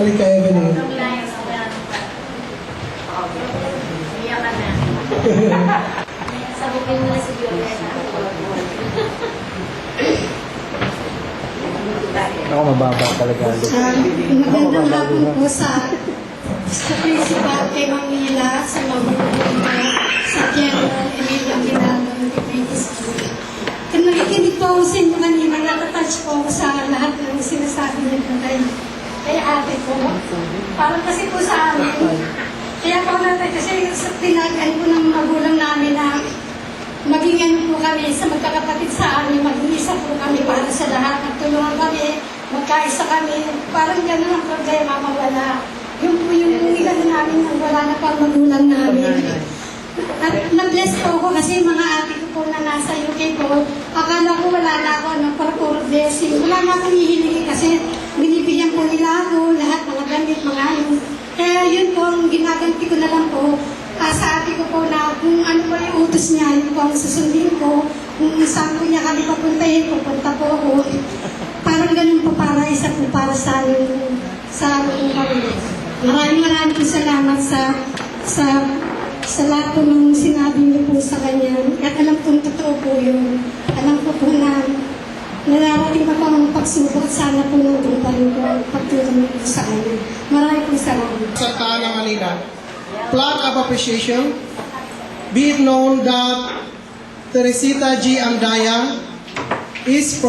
Balik ka, Evelyn. Sabi mo na si Violeta. Ako mababa talaga. Magandang hapon po sa principal kay Manila, sa magulang ko, sa General Emilio Ginaldo ng Grade School. Kung nakikinig po ako sa inyo kanina, natatouch po ako sa lahat ng sinasabi niyo po kay ate ko. Parang kasi po sa amin, kaya po natin kasi sa tinagan po ng magulang namin na maging ano po kami sa magkakapatid sa amin, mag-iisa po kami para sa lahat. Nagtulungan kami, magkaisa kami, parang gano'n ang problema mawala. Yung po yung ilan namin nang wala na pang magulang namin. At na-bless po ako kasi mga ate ko po na nasa UK po, akala ko wala na ako ng puro blessing. Wala na akong hihilingin kasi binibigyan po nila ako, lahat mga gamit, mga ano. Kaya yun po, ang ginaganti ko na lang po, sa ate ko po na kung ano po yung utos niya, yun po ang susundin ko, kung saan po niya kami papuntahin, pupunta po ako. Parang ganun po para isa po para sa amin kami. Maraming po salamat sa lahat po ng sinabi niyo po sa kanya. At alam kong totoo po yun. Alam ko po na nararating pa po ang pagsubok at sana po nandun pa rin po ang pagtulong niyo sa kanya. Maraming salamat. Sa Talang Manila, plaque of appreciation. Be it known that Teresita G. Amdaya is from